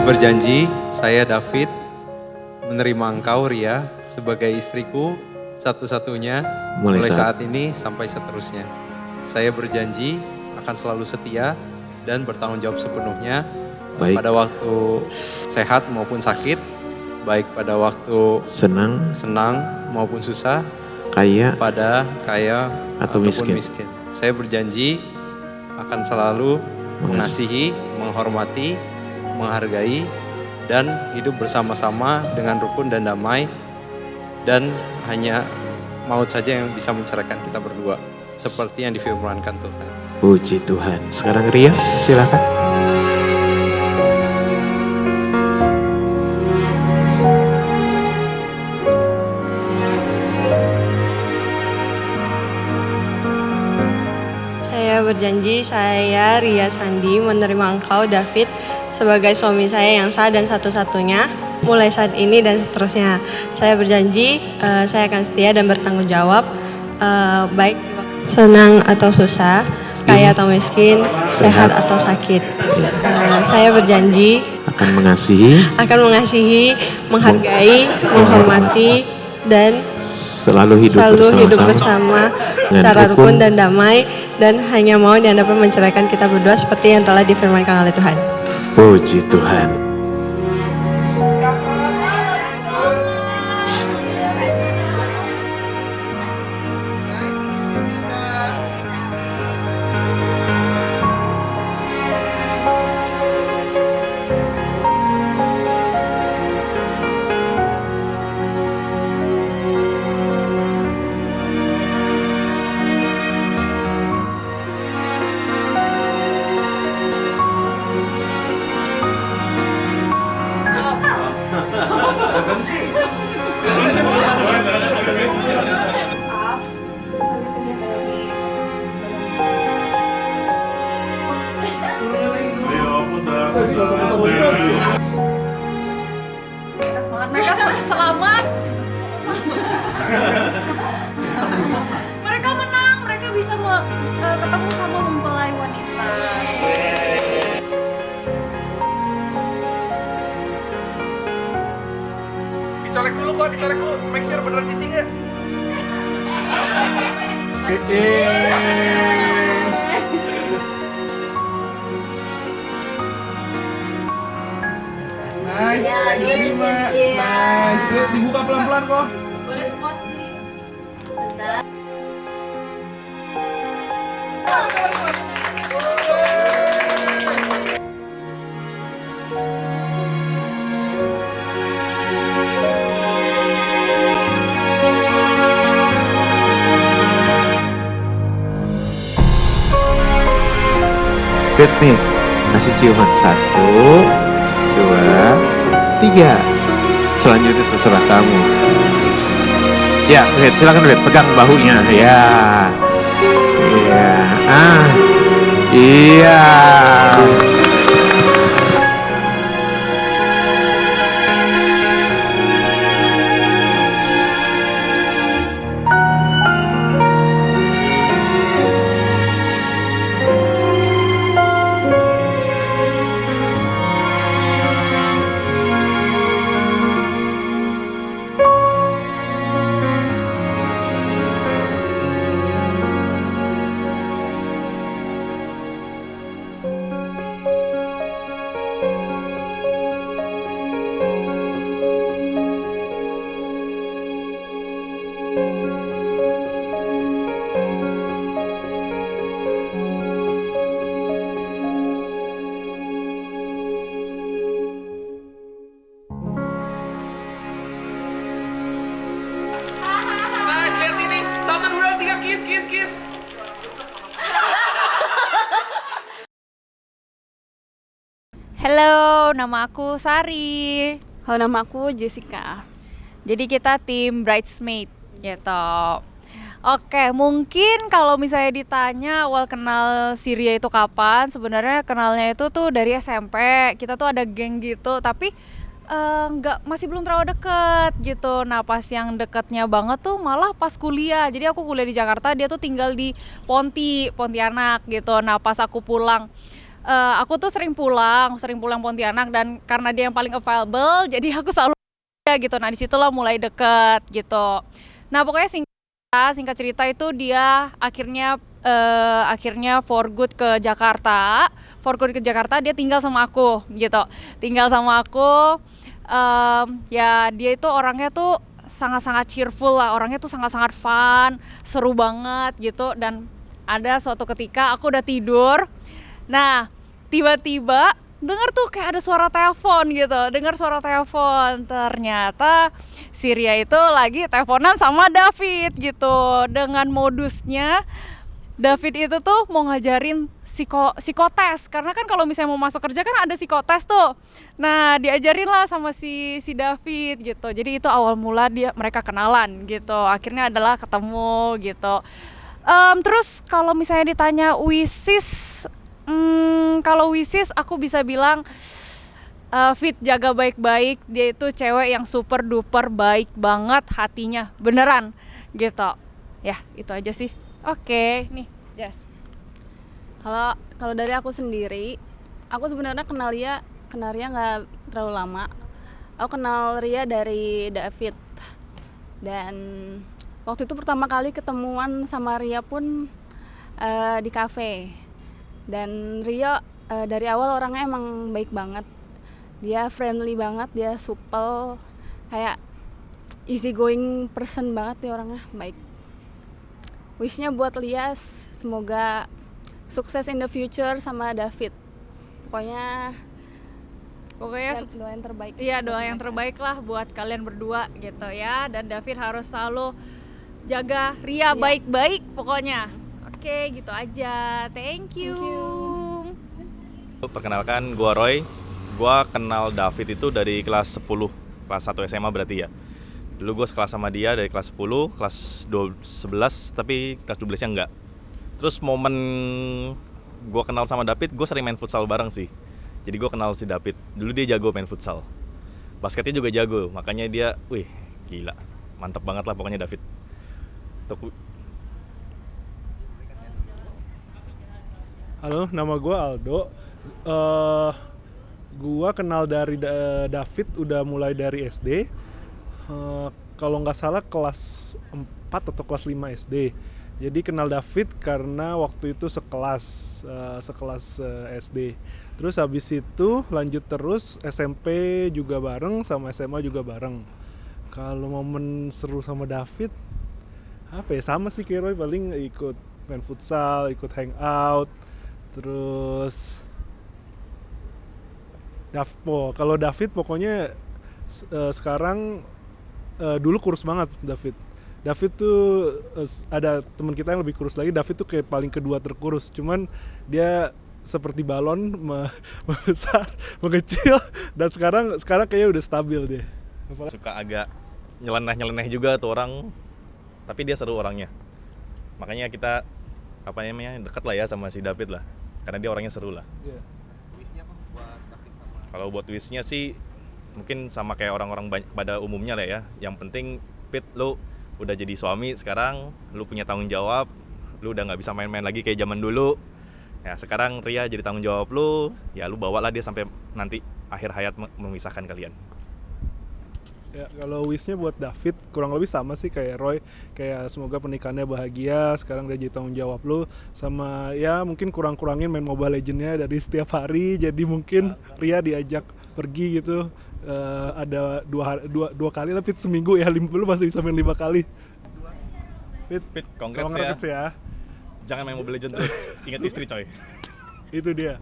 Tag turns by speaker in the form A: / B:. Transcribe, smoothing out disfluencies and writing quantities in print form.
A: berjanji, saya David, menerima engkau Ria sebagai istriku satu-satunya mulai saat ini sampai seterusnya. Saya berjanji akan selalu setia dan bertanggung jawab sepenuhnya pada waktu sehat maupun sakit, baik pada waktu senang maupun susah, kaya ataupun miskin. Saya berjanji akan selalu mengasihi, menghormati, menghargai, dan hidup bersama-sama dengan rukun dan damai, dan hanya maut saja yang bisa menceraikan kita berdua, seperti yang difirmankan Tuhan.
B: Puji Tuhan. Sekarang Ria, silakan.
C: Saya berjanji, saya Ria Sandi menerima engkau David sebagai suami saya yang sah dan satu-satunya mulai saat ini dan seterusnya. Saya berjanji saya akan setia dan bertanggung jawab, baik senang atau susah, kaya atau miskin, sehat atau sakit. Saya berjanji
B: akan mengasihi,
C: menghargai, menghormati, dan
B: selalu hidup bersama
C: secara rukun dan damai, dan hanya mau diandalkan menceraikan kita berdua seperti yang telah difirmankan oleh Tuhan.
B: Puji Tuhan.
D: Mereka selamat. Mereka menang, mereka bisa ketemu sama mempelai wanita.
E: Dicolek dulu, make sure bener cicing ya. Nice, nice, good. Dibuka pelan-pelan kok.
D: Boleh spot sih. Bentar.
B: Fit nih, kasih ciuman 1, 2, 3. Selanjutnya terserah kamu. Ya, Fit, silakan Fit, pegang bahunya. Ya. Iya. Iya.
E: Nice, lihat ini. 1, 2, 3, kiss.
D: Halo, nama aku Sari.
F: Halo, nama aku Jessica.
D: Jadi kita tim bridesmaid gitu. Oke, mungkin kalau misalnya ditanya awal kenal si Ria itu kapan, sebenarnya kenalnya itu tuh dari SMP. Kita tuh ada geng gitu, tapi masih belum terlalu deket gitu. Nah pas yang deketnya banget tuh malah pas kuliah. Jadi aku kuliah di Jakarta, dia tuh tinggal di Pontianak gitu. Nah pas aku pulang aku tuh sering pulang Pontianak, dan karena dia yang paling available, jadi aku selalu gitu. Nah disitulah mulai deket gitu. Nah pokoknya singkat cerita itu dia akhirnya for good ke Jakarta. Dia tinggal sama aku gitu. Ya dia itu orangnya tuh sangat-sangat cheerful lah, orangnya tuh sangat-sangat fun, seru banget gitu. Dan ada suatu ketika aku udah tidur, nah tiba-tiba dengar tuh kayak ada suara telepon gitu, ternyata si Ria itu lagi teleponan sama David gitu. Dengan modusnya David itu tuh mau ngajarin psikotes, karena kan kalau misalnya mau masuk kerja kan ada psikotes tuh. Nah diajarin lah sama si David gitu. Jadi itu awal mula mereka kenalan gitu, akhirnya adalah ketemu gitu. Terus kalau misalnya ditanya Wisis, kalau Wisis aku bisa bilang Fit jaga baik-baik, dia itu cewek yang super duper baik banget hatinya, beneran gitu. Ya itu aja sih. Oke, nih Jess.
F: Kalau dari aku sendiri, aku sebenarnya kenal Ria nggak terlalu lama. Aku kenal Ria dari David, dan waktu itu pertama kali ketemuan sama Ria pun di kafe. Dan Ria dari awal orangnya emang baik banget, dia friendly banget, dia supel, kayak easy going person banget, dia orangnya baik. Wishnya buat Lias, semoga sukses in the future sama David. Pokoknya doa yang terbaik.
D: Iya, doa yang terbaik lah buat kalian berdua gitu ya. Dan David harus selalu jaga Ria baik-baik pokoknya. Oke, gitu aja. Thank you.
G: Perkenalkan, gua Roy. Gua kenal David itu dari kelas 10, kelas 1 SMA berarti ya. Dulu gue sekelas sama dia dari kelas 10, kelas 11, tapi kelas 12-nya enggak. Terus momen gue kenal sama David, gue sering main futsal bareng sih. Jadi gue kenal si David, dulu dia jago main futsal. Basketnya juga jago, makanya dia, wih gila, mantep banget lah pokoknya David.
H: Halo, nama gue Aldo. Gue kenal dari David udah mulai dari SD. Kalau nggak salah kelas 4 atau kelas 5 SD. Jadi kenal David karena waktu itu sekelas SD. Terus habis itu lanjut terus SMP juga bareng, sama SMA juga bareng. Kalau momen seru sama David, apa ya, sama sih kayak Roy, paling ikut main futsal, ikut hangout. Terus kalau David pokoknya sekarang dulu kurus banget David. David tuh ada teman kita yang lebih kurus lagi. David tuh kayak paling kedua terkurus. Cuman dia seperti balon membesar, mengecil, dan sekarang kayaknya udah stabil dia.
G: Suka agak nyeleneh juga tuh orang, tapi dia seru orangnya. Makanya kita dekat lah ya sama si David lah, karena dia orangnya seru lah. Yeah. Kalau buat wishnya sih mungkin sama kayak orang-orang pada umumnya lah ya. Yang penting Pit, lu udah jadi suami sekarang, lu punya tanggung jawab, lu udah nggak bisa main-main lagi kayak zaman dulu. Ya sekarang Ria jadi tanggung jawab lu, ya lu bawalah dia sampai nanti akhir hayat memisahkan kalian.
H: Ya, kalau wishnya buat David kurang lebih sama sih kayak Roy, kayak semoga pernikahannya bahagia, sekarang dia jadi tanggung jawab lu, sama ya mungkin kurangin main Mobile Legends-nya dari setiap hari, jadi mungkin Ria diajak pergi gitu, ada dua kali lah Fit seminggu ya, lu masih bisa main 5 kali.
G: Fit, congrats ya. Jangan main Mobile Legends terus, ingat istri coy.
H: Itu dia.